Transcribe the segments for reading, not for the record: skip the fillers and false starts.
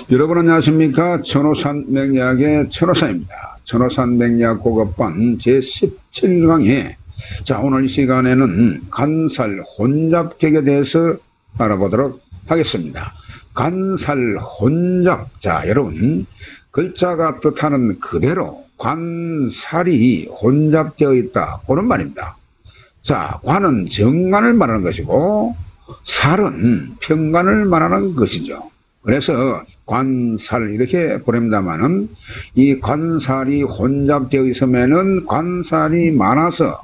여러분 안녕하십니까. 천호산맥약의 천호사입니다. 천호산맥약 고급반 제17강에 오늘 이 시간에는 간살 혼잡객에 대해서 알아보도록 하겠습니다. 간살 혼잡. 여러분 글자가 뜻하는 그대로 관살이 혼잡되어 있다, 그런 말입니다. 관은 정관을 말하는 것이고 살은 평관을 말하는 것이죠. 그래서 관살 이렇게 부릅니다만은, 이 관살이 혼잡되어 있으면은 관살이 많아서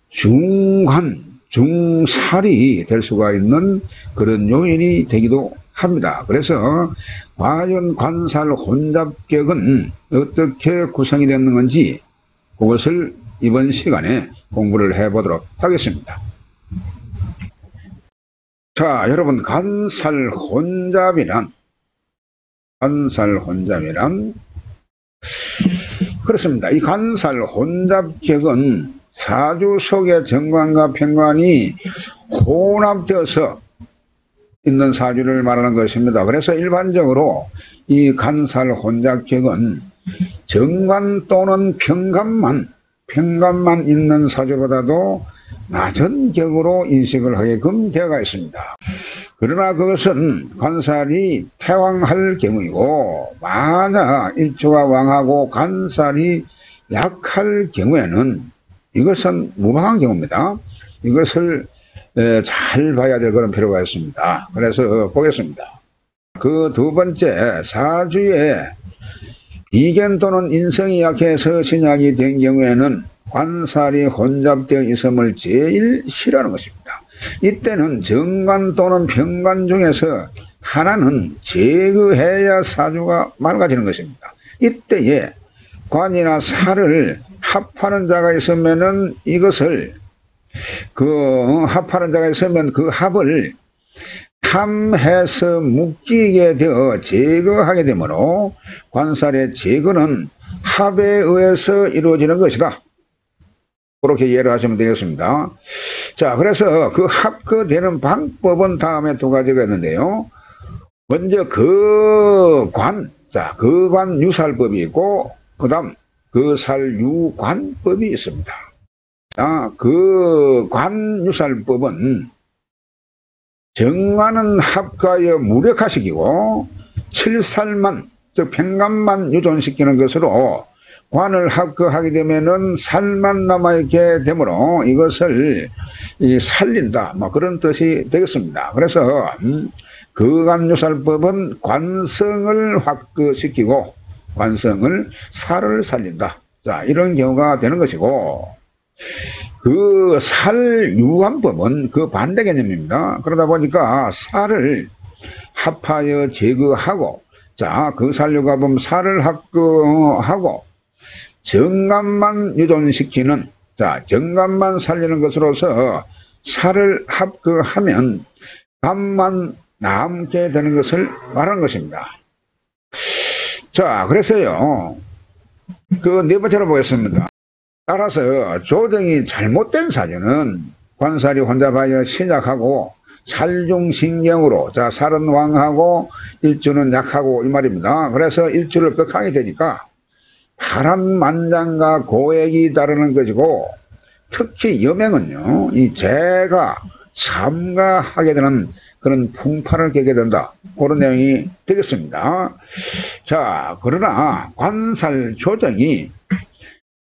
중관, 중살이 될 수가 있는 그런 요인이 되기도 합니다. 그래서 과연 관살 혼잡격은 어떻게 구성이 되는 건지, 그것을 이번 시간에 공부를 해보도록 하겠습니다. 여러분, 간살 혼잡이란 그렇습니다. 이 간살 혼잡격은 사주 속의 정관과 평관이 혼합되어서 있는 사주를 말하는 것입니다. 그래서 일반적으로 이 간살 혼잡격은 정관 또는 평관만 있는 사주보다도 낮은 격으로 인식을 하게끔 되어 있습니다. 그러나 그것은 간살이 태왕할 경우이고, 만약 일주가 왕하고 간살이 약할 경우에는 이것은 무방한 경우입니다. 이것을 잘 봐야 될 그런 필요가 있습니다. 그래서 보겠습니다. 그 두 번째, 사주에 비견 또는 인성이 약해서 신약이 된 경우에는 관살이 혼잡되어 있음을 제일 싫어하는 것입니다. 이때는 정관 또는 평관 중에서 하나는 제거해야 사주가 맑아지는 것입니다. 이때에 관이나 살을 합하는 자가 있으면은 이것을 합하는 자가 있으면 그 합을 탐해서 묶이게 되어 제거하게 되므로 관살의 제거는 합에 의해서 이루어지는 것이다, 그렇게 이해를 하시면 되겠습니다. 그래서 그 합거되는 방법은 다음에 두 가지가 있는데요. 먼저 거관 유살법이 있고, 그 다음 거살유관법이 있습니다. 거관 유살법은 정관은 합가여 무력화시키고 칠살만, 즉 평관만 유존시키는 것으로 관을 합거하게 되면은 살만 남아있게 되므로 이것을 살린다, 그런 뜻이 되겠습니다. 그래서 거관유살법은 관성을 확거시키고 관성을 살을 살린다, 이런 경우가 되는 것이고, 그 살유관법은 그 반대 개념입니다. 그러다 보니까 살을 합하여 제거하고, 그 살유관법 살을 합거하고 정관만 유존시키는, 정관만 살리는 것으로서 살을 합거하면 관만 남게 되는 것을 말하는 것입니다. 그래서요, 그 네 번째로 보겠습니다. 따라서 조정이 잘못된 사주는 관살이 혼잡하여 신약하고 살중신경으로, 살은 왕하고 일주는 약하고, 이 말입니다. 그래서 일주를 극하게 되니까 파란만장과 고액이 따르는 것이고, 특히 여명은요, 이 재가 삼가하게 되는 그런 풍파를 겪게 된다, 그런 내용이 되겠습니다. 그러나 관살 조정이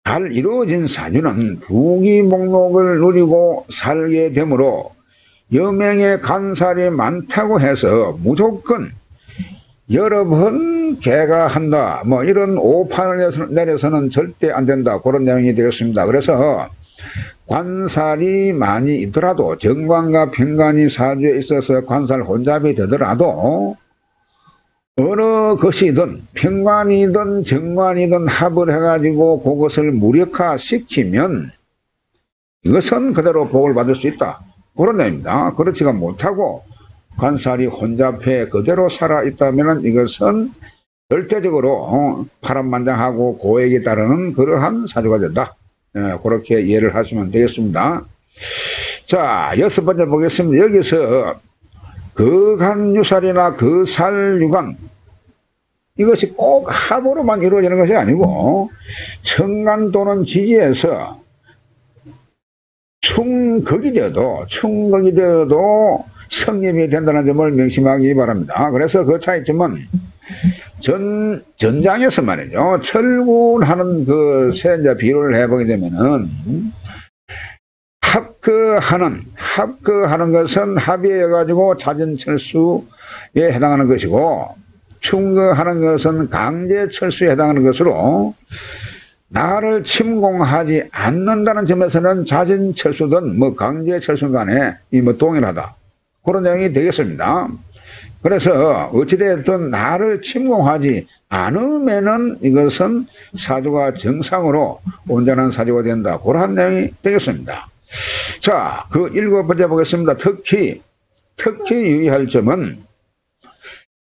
잘 이루어진 사주는 부귀목록을 누리고 살게 되므로 여명의 간살이 많다고 해서 무조건 여러 번 개가한다, 이런 오판을 내려서는 절대 안 된다, 그런 내용이 되겠습니다. 그래서 관살이 많이 있더라도, 정관과 평관이 사주에 있어서 관살 혼잡이 되더라도 어느 것이든 평관이든 정관이든 합을 해가지고 그것을 무력화시키면 이것은 그대로 복을 받을 수 있다, 그런 내용입니다. 그렇지가 못하고 관살이 혼잡해 그대로 살아있다면 이것은 절대적으로 파란만장하고 고액에 따르는 그러한 사주가 된다, 그렇게 이해를 하시면 되겠습니다. 여섯 번째 보겠습니다. 여기서 거간유살이나 거살유관, 이것이 꼭 합으로만 이루어지는 것이 아니고 청간 또는 지지에서 충극이 되어도 성립이 된다는 점을 명심하기 바랍니다. 그래서 그 차이점은 전장에서 말이죠. 철군하는 그 세자 비율을 해보게 되면은 합거하는 것은 합의해가지고 자진철수에 해당하는 것이고, 충거하는 것은 강제철수에 해당하는 것으로, 나를 침공하지 않는다는 점에서는 자진철수든 뭐 강제철수 간에 동일하다. 그런 내용이 되겠습니다. 그래서 어찌되었든 나를 침공하지 않으면은 이것은 사주가 정상으로 온전한 사주가 된다. 그런 내용이 되겠습니다. 자, 그 7번째 보겠습니다. 특히 유의할 점은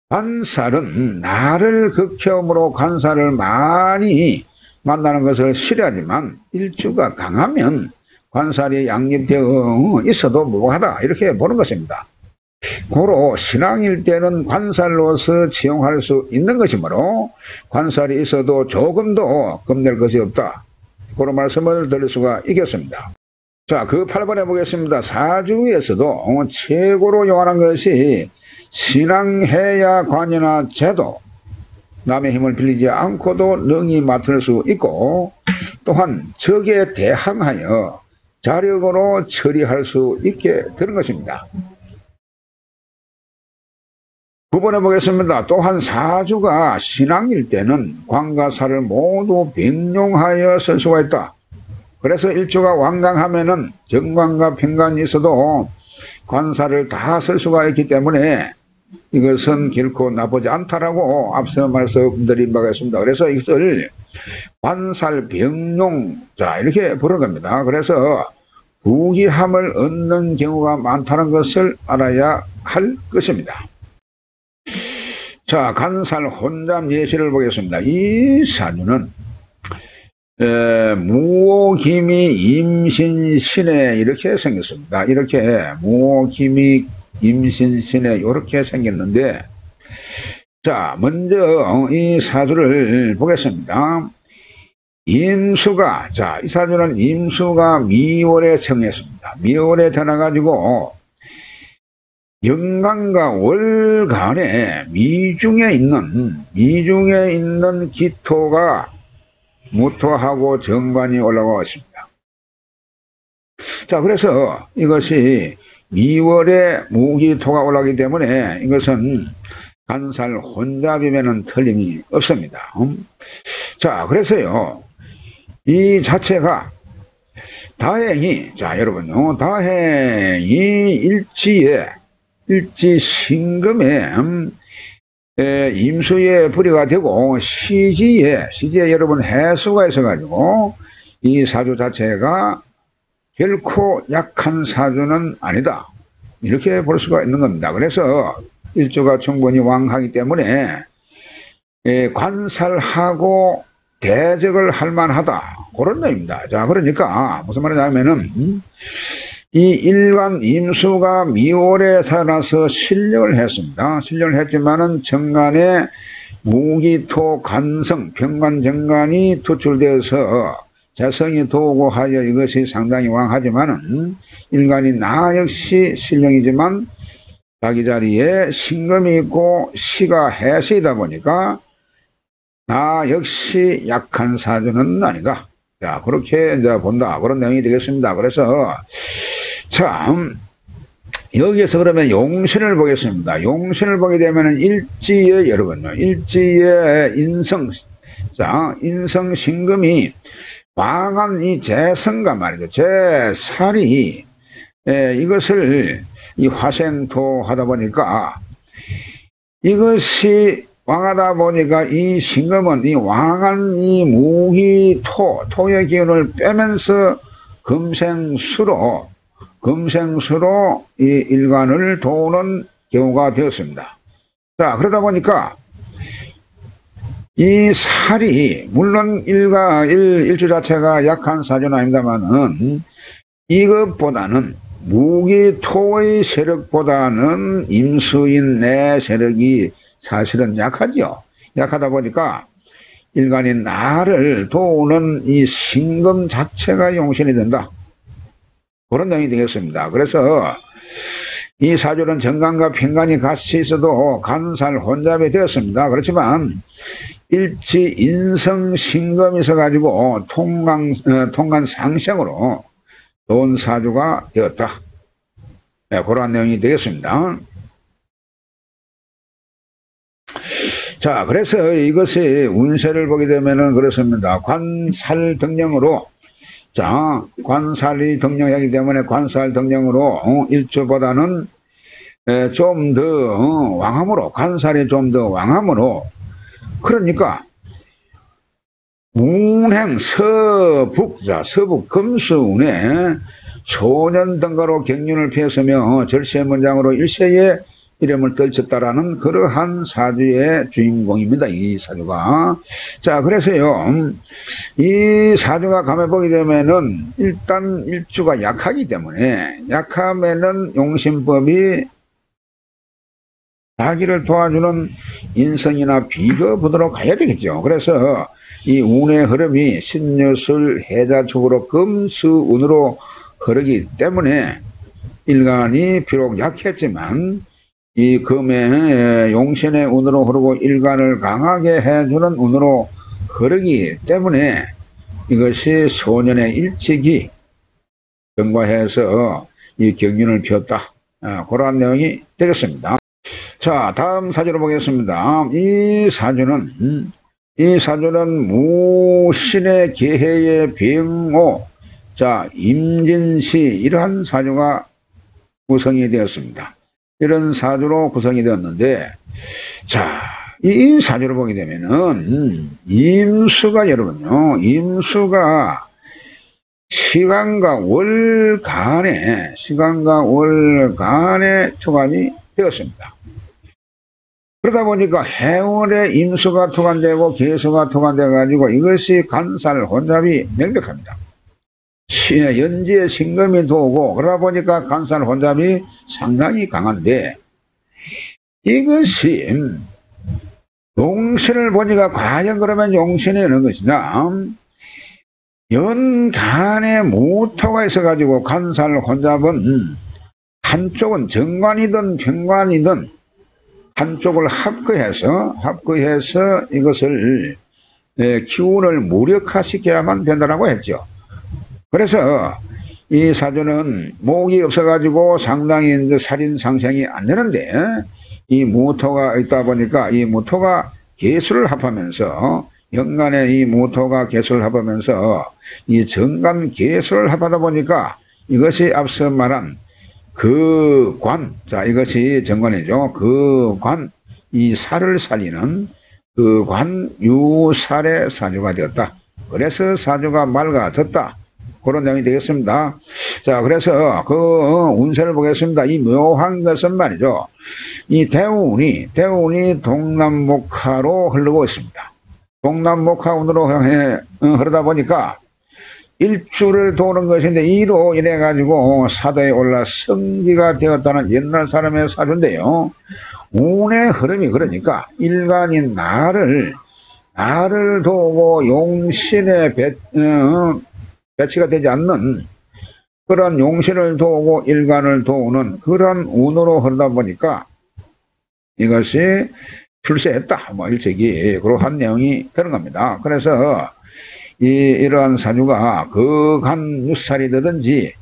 관살은 나를 극혐으로 관살을 많이 만나는 것을 싫어하지만 일주가 강하면 관살이 양립되어 있어도 무방하다. 이렇게 보는 것입니다. 고로 신앙일 때는 관살로서 지용할 수 있는 것이므로 관살이 있어도 조금도 겁낼 것이 없다. 그런 말씀을 드릴 수가 있겠습니다. 자, 그 8번에 보겠습니다. 사주에서도 최고로 요한한 것이 신앙해야 관이나 제도, 남의 힘을 빌리지 않고도 능히 맡을 수 있고, 또한 적에 대항하여 자력으로 처리할 수 있게 되는 것입니다. 9번에 보겠습니다. 또한 사주가 신앙일 때는 관과 살을 모두 병용하여 쓸 수가 있다. 그래서 일주가 완강하면은 정관과 편관이 있어도 관살을 다 쓸 수가 있기 때문에 이것은 결코 나쁘지 않다라고 앞서 말씀드린 바가 있습니다. 그래서 이것을 관살 병용, 자, 이렇게 부르는 겁니다. 그래서 부귀함을 얻는 경우가 많다는 것을 알아야 할 것입니다. 자, 간살 혼잡 예시를 보겠습니다. 이 사주는 무오기미 임신신에 이렇게 생겼습니다. 이렇게 무오기미 임신신에 이렇게 생겼는데, 자, 먼저 이 사주를 보겠습니다. 임수가, 자, 이 사주는 임수가 미월에 정했습니다. 미월에 전해가지고 영간과 월간에 미중에 있는 기토가 무토하고 정관이 올라가고 있습니다. 자, 그래서 이것이 미월에 무기토가 올라가기 때문에 이것은 간살 혼잡이면은 틀림이 없습니다. 자, 그래서요, 이 자체가 다행히, 자, 여러분요, 다행히 일지 신금에 임수의 불이가 되고 시지에 여러분 해수가 있어가지고 이 사주 자체가 결코 약한 사주는 아니다. 이렇게 볼 수가 있는 겁니다. 그래서 일주가 충분히 왕하기 때문에 관살하고 대적을 할 만하다. 그런 내용입니다. 자, 그러니까 무슨 말이냐면은 이 일간 임수가 미월에 태어나서 신령을 했습니다. 신령을 했지만은 정간에 무기토 간성, 병관정간이 투출되어서 재성이 도고 하여 이것이 상당히 왕하지만은 일간이 나 역시 신령이지만 자기 자리에 신금이 있고 시가 해시이다 보니까 나 역시 약한 사주는 아니다. 자, 그렇게 이제 본다. 그런 내용이 되겠습니다. 그래서 참, 여기에서 그러면 용신을 보겠습니다. 용신을 보게 되면 일지에, 여러분요, 일지에 인성, 자, 인성 신금이 왕한 이 재성가 말이죠. 재살이, 이것을 이 화생토 하다 보니까 이것이 왕하다 보니까 이 신금은 이 왕한 이 무기토, 토의 기운을 빼면서 금생수로 이 일간을 도는 경우가 되었습니다. 자, 그러다 보니까 이 살이, 물론 일주 자체가 약한 사주는 아닙니다만은 이것보다는 무기토의 세력보다는 임수인 내 세력이 사실은 약하죠. 약하다 보니까 일간인 나를 도우는 이 신금 자체가 용신이 된다. 그런 내용이 되겠습니다. 그래서 이 사주는 정관과 편관이 같이 있어도 간살 혼잡이 되었습니다. 그렇지만 일치 인성 신금이 있어가지고 통관 상생으로 좋은 사주가 되었다. 네, 그러한 내용이 되겠습니다. 자, 그래서 이것이 운세를 보게 되면은 그렇습니다. 관살 덕령으로, 자, 관살이 덕령이기 때문에 관살 덕령으로 일주보다는 좀 더 왕함으로, 관살이 좀 더 왕함으로, 그러니까 운행 서북, 자, 서북 금수운에 소년등가로 격륜을 피했으며 절세문장으로 일세에 이름을 떨쳤다라는 그러한 사주의 주인공입니다. 이 사주가. 자, 그래서요, 이 사주가 감해보게 되면은 일단 일주가 약하기 때문에 약하면은 용신법이 자기를 도와주는 인성이나 비교부도로 가야 되겠죠. 그래서 이 운의 흐름이 신유술 해자 쪽으로 금수운으로 흐르기 때문에 일간이 비록 약했지만 이 금의 용신의 운으로 흐르고 일간을 강하게 해주는 운으로 흐르기 때문에 이것이 소년의 일찍이 경과해서 이 격륜을 피웠다. 그러한 내용이 되겠습니다. 자, 다음 사주로 보겠습니다. 이 사주는 무신의 계해의 병호, 자, 임진시, 이러한 사주가 구성이 되었습니다. 이런 사주로 구성이 되었는데, 자, 이 사주를 보게 되면은, 임수가 여러분요, 임수가 시간과 월간에 투관이 되었습니다. 그러다 보니까 해월에 임수가 투관되고 계수가 투관되어가지고 이것이 간살 혼잡이 명백합니다. 연지에 신금이 도오고 그러다 보니까 간살 혼잡이 상당히 강한데 이것이 용신을 보니까 과연 그러면 용신이 어느 것이냐, 연간에 모토가 있어가지고 간살 혼잡은 한쪽은 정관이든 편관이든 한쪽을 합거해서 이것을 기운을 무력화시켜야만 된다고 했죠. 그래서 이 사주는 목이 없어가지고 상당히 이제 살인상생이 안 되는데 이 무토가 있다 보니까 이 무토가 계수를 합하면서 연간에 이 무토가 계수를 합하면서 이 정간 계수를 합하다 보니까 이것이 앞서 말한 그 관, 자, 이것이 정관이죠. 그 관, 이 살을 살리는 그 관 유살의 사주가 되었다. 그래서 사주가 맑아졌다. 그런 내용이 되겠습니다. 자, 그래서 그 운세를 보겠습니다. 이 묘한 것은 말이죠. 이 대운이 동남목하로 흐르고 있습니다. 동남목하운으로 흐르다 보니까 일주를 도는 것인데 이로 인해 가지고 사도에 올라 성기가 되었다는 옛날 사람의 사주인데요. 운의 흐름이 그러니까 일간인 나를 도우고 용신에 배치가 되지 않는 그런 용신을 도우고 일간을 도우는 그런 운으로 흐르다 보니까 이것이 출세했다. 뭐 일찍이 그러한 내용이 되는 겁니다. 그래서 이러한 사주가 그 간 유살이 되든지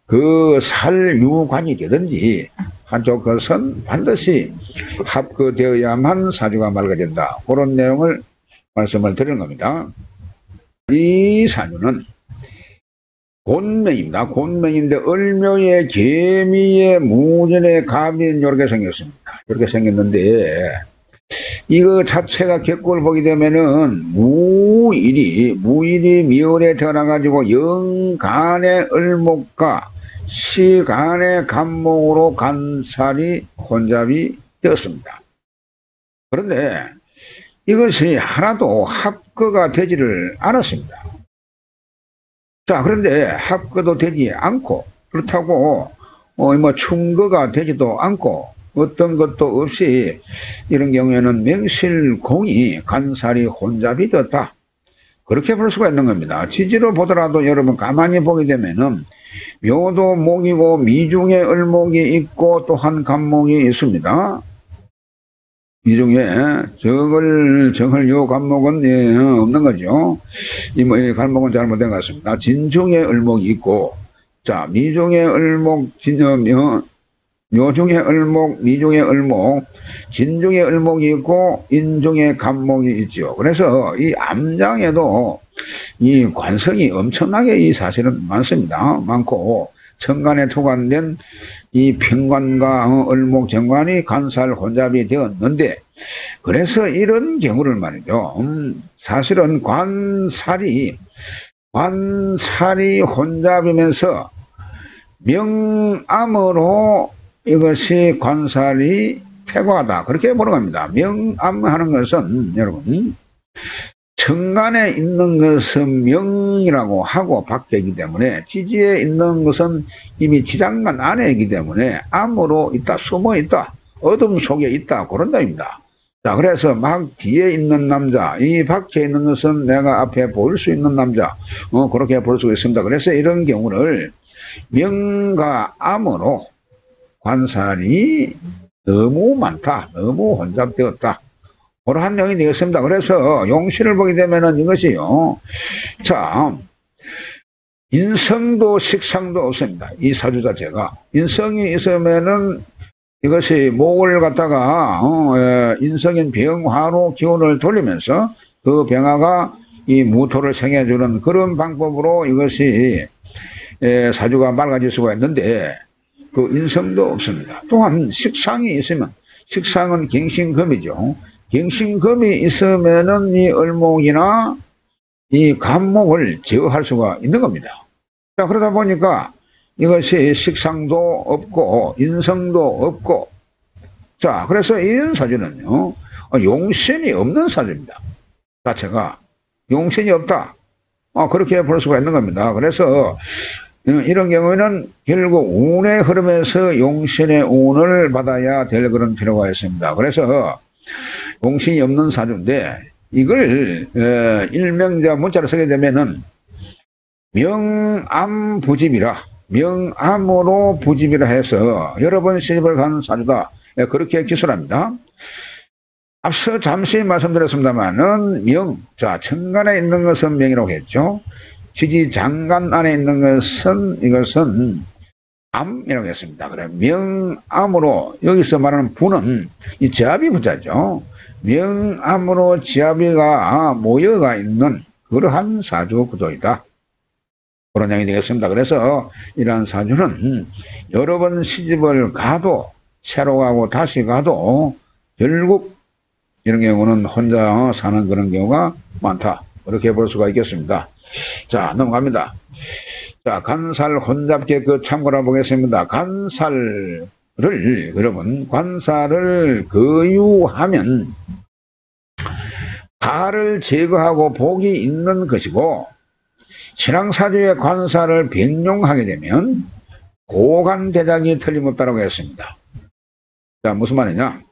그 살 유관이 되든지 한쪽 것은 반드시 합거되어야만 사주가 맑아진다. 그런 내용을 말씀을 드리는 겁니다. 이 사주는 곤명입니다. 곤명인데 을묘의 개미의 무진의 갑이 이렇게 생겼습니다. 이렇게 생겼는데 이거 자체가 객골을 보게 되면은 무일이 미월에 태어나가지고 영간의 을목과 시간의 간목으로 간살이 혼잡이 되었습니다. 그런데 이것이 하나도 합거가 되지를 않았습니다. 자, 그런데 합거도 되지 않고 그렇다고 뭐 충거가 되지도 않고 어떤 것도 없이 이런 경우에는 명실공히 관살이 혼잡이 되었다. 그렇게 볼 수가 있는 겁니다. 지지로 보더라도 여러분 가만히 보게 되면은 묘도 목이고 미중에 을목이 있고 또한 간목이 있습니다. 미중에 정을 요 간목은 없는 거죠. 이 간목은 잘못된 것 같습니다. 진중에 을목이 있고, 자 미중에 을목 묘중에 을목, 미중에 을목, 진중에 을목이 있고 인중에 간목이 있죠. 그래서 이 암장에도 이 관성이 엄청나게 이 사실은 많습니다. 많고 천간에 토관된 이 편관과 을목 정관이 관살 혼잡이 되었는데, 그래서 이런 경우를 말이죠. 사실은 관살이 혼잡이면서 명암으로 이것이 관살이 태과하다. 그렇게 보는 겁니다. 명암하는 것은 여러분 천간에 있는 것은 명이라고 하고 밖에 있기 때문에, 지지에 있는 것은 이미 지장간 안에 있기 때문에 암으로 있다, 숨어 있다, 어둠 속에 있다, 그런 답입니다. 자, 그래서 막 뒤에 있는 남자, 이 밖에 있는 것은 내가 앞에 볼 수 있는 남자, 그렇게 볼 수 있습니다. 그래서 이런 경우를 명과 암으로 관살이 너무 많다, 너무 혼잡되었다, 그러한 내용이 되겠습니다. 그래서 용신을 보게 되면은 이것이요, 자 인성도 식상도 없습니다. 이 사주 자체가 인성이 있으면은 이것이 목을 갖다가 인성인 병화로 기운을 돌리면서 그 병화가 이 무토를 생해주는 그런 방법으로 이것이 사주가 맑아질 수가 있는데, 그 인성도 없습니다. 또한 식상이 있으면, 식상은 갱신금이죠. 갱신금이 있으면은 이 을목이나 이 간목을 제어할 수가 있는 겁니다. 자, 그러다 보니까 이것이 식상도 없고 인성도 없고, 자 그래서 이런 사주는요 용신이 없는 사주입니다. 자체가 용신이 없다, 그렇게 볼 수가 있는 겁니다. 그래서 이런 경우에는 결국 운의 흐름에서 용신의 운을 받아야 될 그런 필요가 있습니다. 그래서 용신이 없는 사주인데, 이걸 일명자 문자로 쓰게 되면은 명암부집이라, 명암으로 부집이라 해서 여러 번 시집을 간 사주다, 그렇게 기술합니다. 앞서 잠시 말씀드렸습니다만은 자 천간에 있는 것은 명이라고 했죠. 지지 장간 안에 있는 것은 이것은 암이라고 했습니다. 그래 명암으로, 여기서 말하는 부는 이 지압이 부자죠. 명암으로 지압이가 모여가 있는 그러한 사주 구조이다, 그런 얘기 되겠습니다. 그래서 이러한 사주는 여러 번 시집을 가도, 새로 가고 다시 가도 결국 이런 경우는 혼자 사는 그런 경우가 많다, 그렇게 볼 수가 있겠습니다. 자, 넘어갑니다. 자, 간살 혼잡계 그 참고를 보겠습니다. 간살을, 여러분 관살을 거유하면 가를 제거하고 복이 있는 것이고, 신앙사주의 관살을 변용하게 되면 고관대장이 틀림없다고 했습니다. 자, 무슨 말이냐,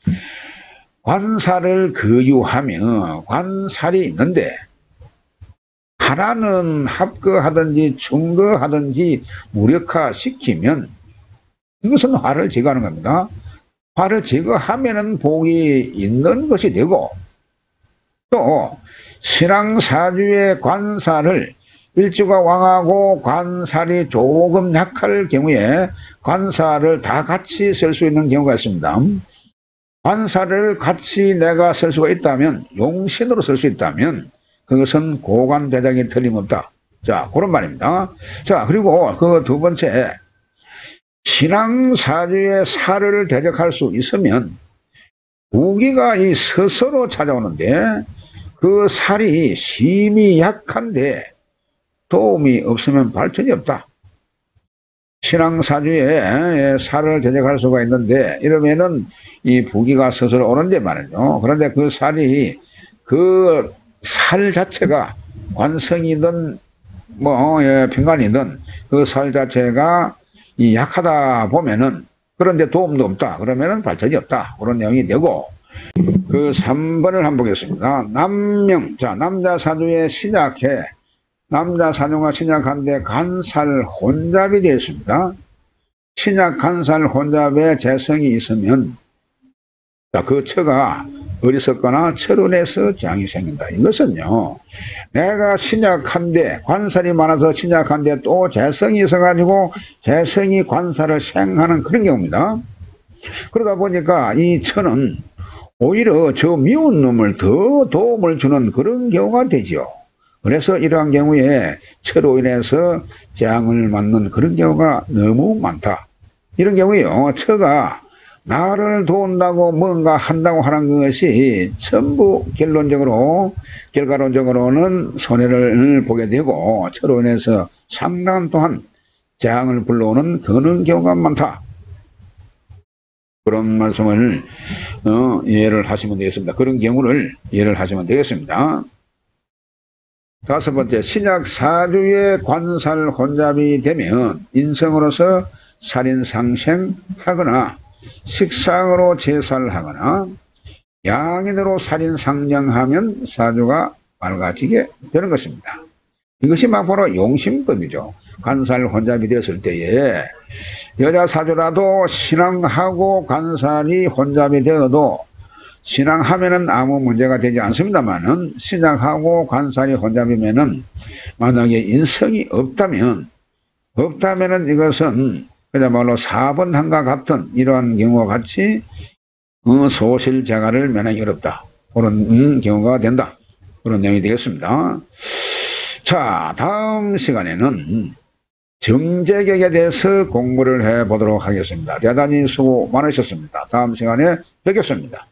관살을 거유하면 관살이 있는데 하나는 합거하든지 중거하든지 무력화시키면 이것은 화를 제거하는 겁니다. 화를 제거하면은 복이 있는 것이 되고, 또 신앙사주의 관살을 일주가 왕하고 관살이 조금 약할 경우에 관살을 다 같이 쓸 수 있는 경우가 있습니다. 관살을 같이 내가 쓸 수가 있다면, 용신으로 쓸 수 있다면 그것은 고관대장이 틀림없다. 자, 그런 말입니다. 자, 그리고 그 두 번째, 신앙사주의 살을 대적할 수 있으면 우기가 이 스스로 찾아오는데, 그 살이 심히 약한데 도움이 없으면 발전이 없다. 신앙사주에 살을 대적할 수가 있는데, 이러면은 이 부기가 스스로 오는데 말이죠. 그런데 그 살이, 그 살 자체가 관성이든 편관이든 그 살 자체가 이 약하다 보면은 그런데 도움도 없다. 그러면은 발전이 없다. 그런 내용이 되고, 그 3번을 한번 보겠습니다. 남명, 자, 남자 사주에 신약해, 남자 사주가 신약한데 간살 혼잡이 되어 있습니다. 신약 간살 혼잡에 재성이 있으면, 자, 그 처가 어리석거나 철운에서 재앙이 생긴다. 이것은요, 내가 신약한데, 관살이 많아서 신약한데 또 재성이 있어가지고 재성이 관살을 생하는 그런 경우입니다. 그러다 보니까 이 처는 오히려 저 미운 놈을 더 도움을 주는 그런 경우가 되지요. 그래서 이러한 경우에 처로 인해서 재앙을 맞는 그런 경우가 너무 많다. 이런 경우에요, 처가 나를 도운다고 뭔가 한다고 하는 것이 전부 결과론적으로는 손해를 보게 되고, 처로 인해서 상당한 또한 재앙을 불러오는 그런 경우가 많다. 그런 말씀을 이해를 하시면 되겠습니다. 그런 경우를 이해를 하시면 되겠습니다. 5번째, 신약 사주의 관살 혼잡이 되면 인성으로서 살인상생하거나 식상으로 제살하거나 양인으로 살인상정하면 사주가 맑아지게 되는 것입니다. 이것이 막 바로 용신법이죠. 관살 혼잡이 되었을 때에 여자 사주라도 신앙하고 관살이 혼잡이 되어도, 신앙하면은 아무 문제가 되지 않습니다만은 신앙하고 관살이 혼잡이면은 만약에 인성이 없다면은 이것은 그야말로 4번 한과 같은 이러한 경우와 같이 소실재가를 면하기 어렵다. 그런 경우가 된다. 그런 내용이 되겠습니다. 자, 다음 시간에는 정제격에 대해서 공부를 해보도록 하겠습니다. 대단히 수고 많으셨습니다. 다음 시간에 뵙겠습니다.